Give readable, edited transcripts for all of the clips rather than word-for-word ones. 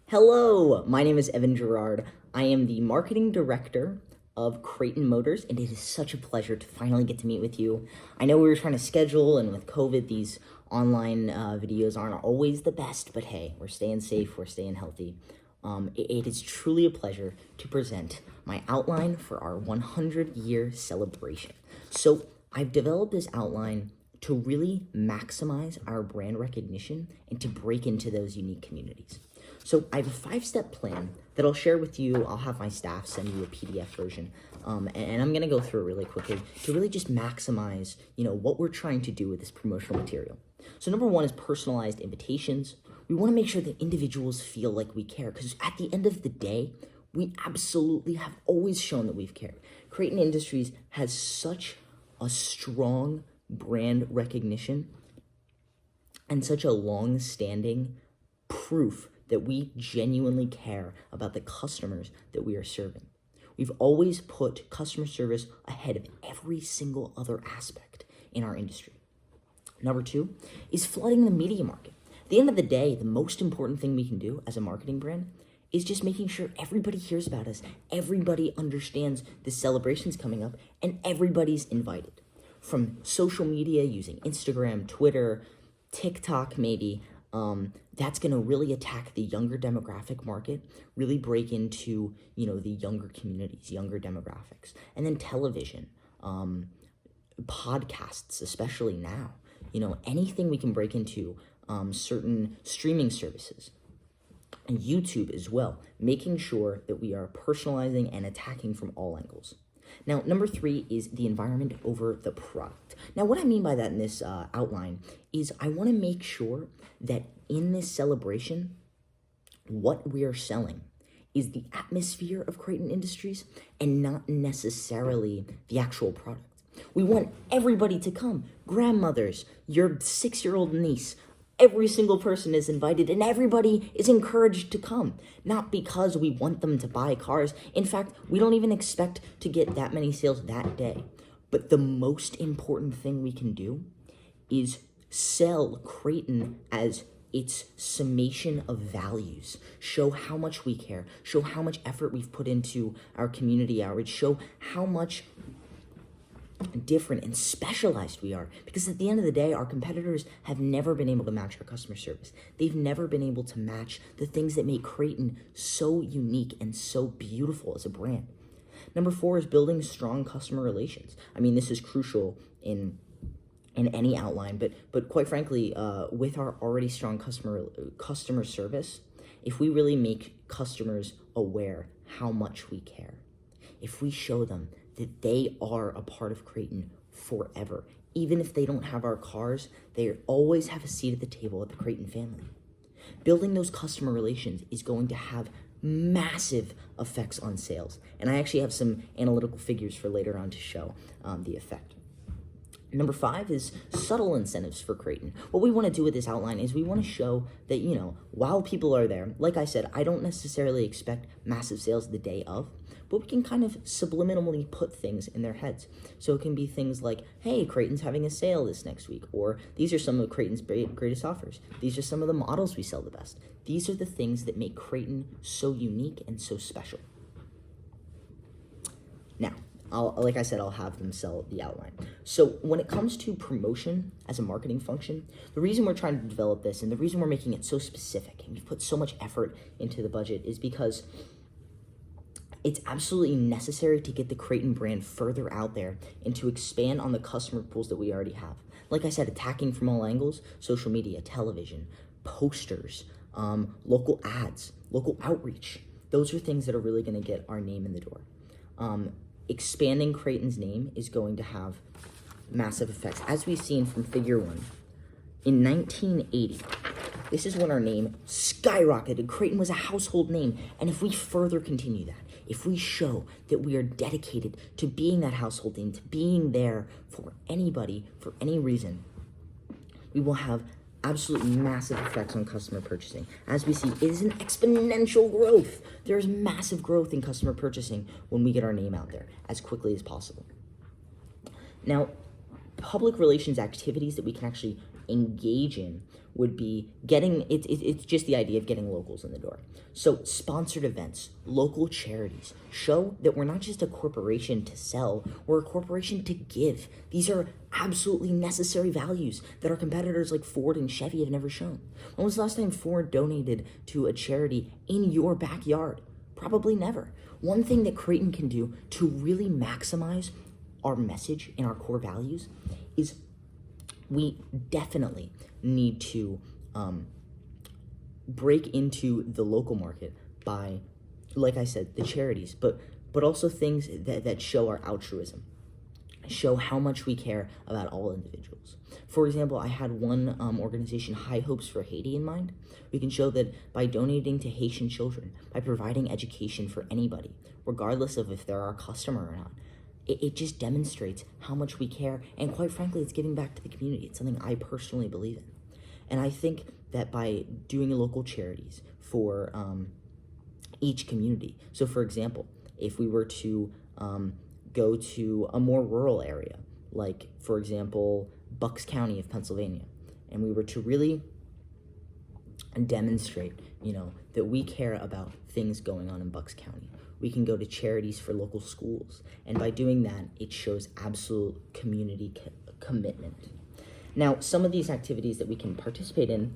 Hello, my name is Gerard. I am the marketing director of Creighton Motors, and it is such a pleasure to finally get to meet with you. I know we were trying to schedule, and with COVID, these online videos aren't always the best, but hey, we're staying safe, we're staying healthy. It is truly a pleasure to present my outline for our 100-year celebration. So I've developed this outline to really maximize our brand recognition and to break into those unique communities. So I have a 5-step plan that I'll share with you. I'll have my staff send you a PDF version, and I'm gonna go through it really quickly to really just maximize, what we're trying to do with this promotional material. So number one is personalized invitations. We wanna make sure that individuals feel like we care, because at the end of the day, we absolutely have always shown that we've cared. Creighton Industries has such a strong brand recognition and such a long-standing proof that we genuinely care about the customers that we are serving. We've always put customer service ahead of every single other aspect in our industry. Number two is flooding the media market. At the end of the day, the most important thing we can do as a marketing brand is just making sure everybody hears about us, everybody understands the celebrations coming up, and everybody's invited. From social media, using Instagram, Twitter, TikTok maybe, that's going to really attack the younger demographic market, really break into, the younger communities, younger demographics. And then television, podcasts, especially now, anything we can break into, certain streaming services, and YouTube as well, making sure that we are personalizing and attacking from all angles. Now, number three is the environment over the product. Now, what I mean by that in this outline is I want to make sure that in this celebration, what we are selling is the atmosphere of Creighton Industries and not necessarily the actual product. We want everybody to come. Grandmothers, your 6-year-old niece, every single person is invited and everybody is encouraged to come, not because we want them to buy cars. In fact, we don't even expect to get that many sales that day. But the most important thing we can do is sell Creighton as its summation of values, show how much we care, show how much effort we've put into our community outreach, show how much different and specialized we are, because at the end of the day, our competitors have never been able to match our customer service. They've never been able to match the things that make Creighton so unique and so beautiful as a brand. Number four is building strong customer relations. I mean, this is crucial in any outline, but quite frankly, with our already strong customer service, if we really make customers aware how much we care, if we show them that they are a part of Creighton forever. Even if they don't have our cars, they always have a seat at the table at the Creighton family. Building those customer relations is going to have massive effects on sales. And I actually have some analytical figures for later on to show the effect. Number five is subtle incentives for Creighton. What we want to do with this outline is we want to show that, while people are there, like I said, I don't necessarily expect massive sales the day of, but we can kind of subliminally put things in their heads. So it can be things like, hey, Creighton's having a sale this next week, or these are some of Creighton's greatest offers. These are some of the models we sell the best. These are the things that make Creighton so unique and so special. Now, like I said, I'll have them sell the outline. So when it comes to promotion as a marketing function, the reason we're trying to develop this and the reason we're making it so specific and we've put so much effort into the budget is because it's absolutely necessary to get the Creighton brand further out there and to expand on the customer pools that we already have. Like I said, attacking from all angles, social media, television, posters, local ads, local outreach. Those are things that are really going to get our name in the door. Expanding Creighton's name is going to have massive effects. As we've seen from figure one, in 1980, this is when our name skyrocketed. Creighton was a household name. And if we further continue that, if we show that we are dedicated to being that household name, to being there for anybody, for any reason, we will have absolutely massive effects on customer purchasing. As we see, it is an exponential growth. There's massive growth in customer purchasing when we get our name out there as quickly as possible. Now, public relations activities that we can actually engage in would be it's just the idea of getting locals in the door. So sponsored events, local charities, show that we're not just a corporation to sell, we're a corporation to give. These are absolutely necessary values that our competitors like Ford and Chevy have never shown. When was the last time Ford donated to a charity in your backyard? Probably never. One thing that Creighton can do to really maximize our message and our core values is we definitely need to break into the local market by, like I said, the charities, but also things that show our altruism, show how much we care about all individuals. For example, I had one organization, High Hopes for Haiti, in mind. We can show that by donating to Haitian children, by providing education for anybody, regardless of if they're our customer or not, it just demonstrates how much we care, and quite frankly, it's giving back to the community. It's something I personally believe in. And I think that by doing local charities for each community, so for example, if we were to go to a more rural area, like, for example, Bucks County of Pennsylvania, and we were to really demonstrate, that we care about things going on in Bucks County, we can go to charities for local schools. And by doing that, it shows absolute community commitment. Now, some of these activities that we can participate in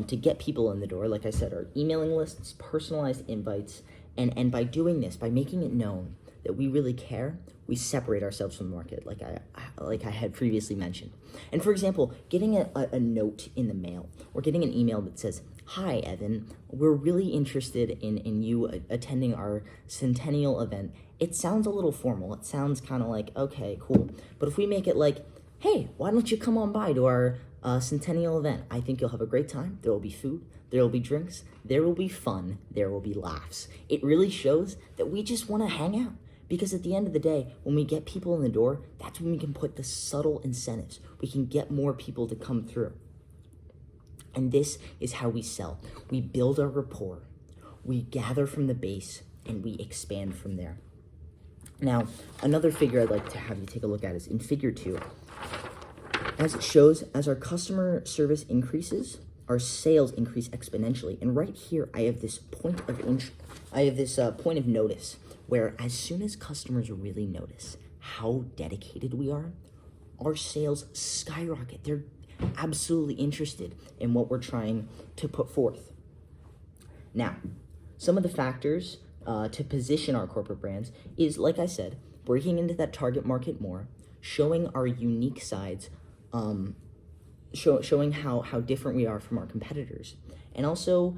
to get people in the door, like I said, are emailing lists, personalized invites, and by doing this, by making it known that we really care, we separate ourselves from the market, like I had previously mentioned. And for example, getting a note in the mail, or getting an email that says, "Hi, Evan, we're really interested in you attending our centennial event." It sounds a little formal. It sounds kind of like, okay, cool. But if we make it like, "Hey, why don't you come on by to our centennial event? I think you'll have a great time. There will be food, there will be drinks, there will be fun, there will be laughs." It really shows that we just want to hang out. Because at the end of the day, when we get people in the door, that's when we can put the subtle incentives. We can get more people to come through. And this is how we sell. We build our rapport, we gather from the base, and we expand from there. Now, another figure I'd like to have you take a look at is in figure 2. As it shows, as our customer service increases, our sales increase exponentially. And right here, I have this point of notice, where as soon as customers really notice how dedicated we are, our sales skyrocket. They're absolutely interested in what we're trying to put forth. Now, some of the factors to position our corporate brands is, like I said, breaking into that target market more, showing our unique sides, showing how different we are from our competitors, and also,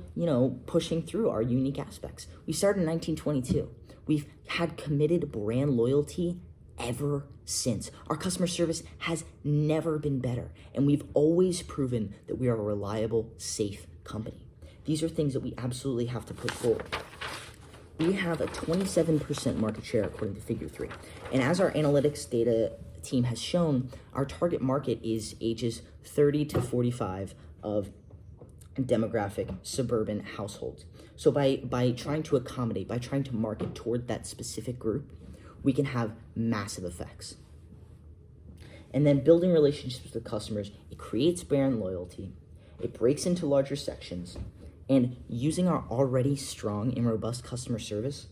pushing through our unique aspects. We started in 1922. We've had committed brand loyalty ever since. Our customer service has never been better, and we've always proven that we are a reliable, safe company. These are things that we absolutely have to put forward. We have a 27% market share according to figure 3. And as our analytics data team has shown, our target market is ages 30 to 45 of demographic suburban households. So by trying to accommodate, by trying to market toward that specific group, we can have massive effects. And then building relationships with customers, it creates brand loyalty, it breaks into larger sections, and using our already strong and robust customer service,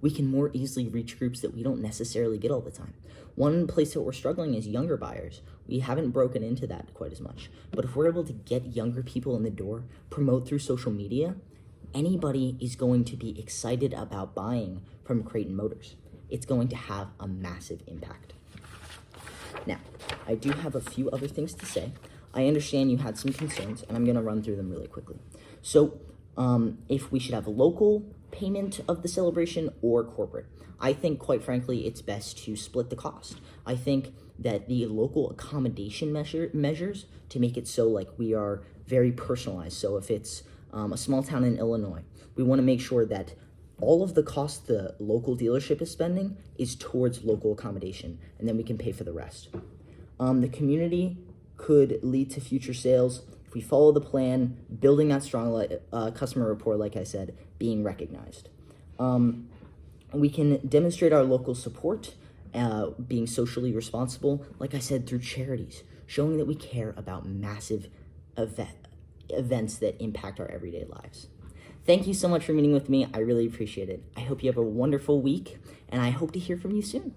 we can more easily reach groups that we don't necessarily get all the time. One place that we're struggling is younger buyers. We haven't broken into that quite as much. But if we're able to get younger people in the door, promote through social media, anybody is going to be excited about buying from Creighton Motors. It's going to have a massive impact. Now, I do have a few other things to say. I understand you had some concerns, and I'm going to run through them really quickly. So, if we should have a local payment of the celebration or corporate, I think, quite frankly, it's best to split the cost. I think that the local accommodation measures to make it so like we are very personalized. So if it's a small town in Illinois, we want to make sure that all of the cost the local dealership is spending is towards local accommodation, and then we can pay for the rest. The community could lead to future sales if we follow the plan, building that strong customer rapport, like I said, being recognized. We can demonstrate our local support, being socially responsible, like I said, through charities, showing that we care about massive events that impact our everyday lives. Thank you so much for meeting with me. I really appreciate it. I hope you have a wonderful week, and I hope to hear from you soon.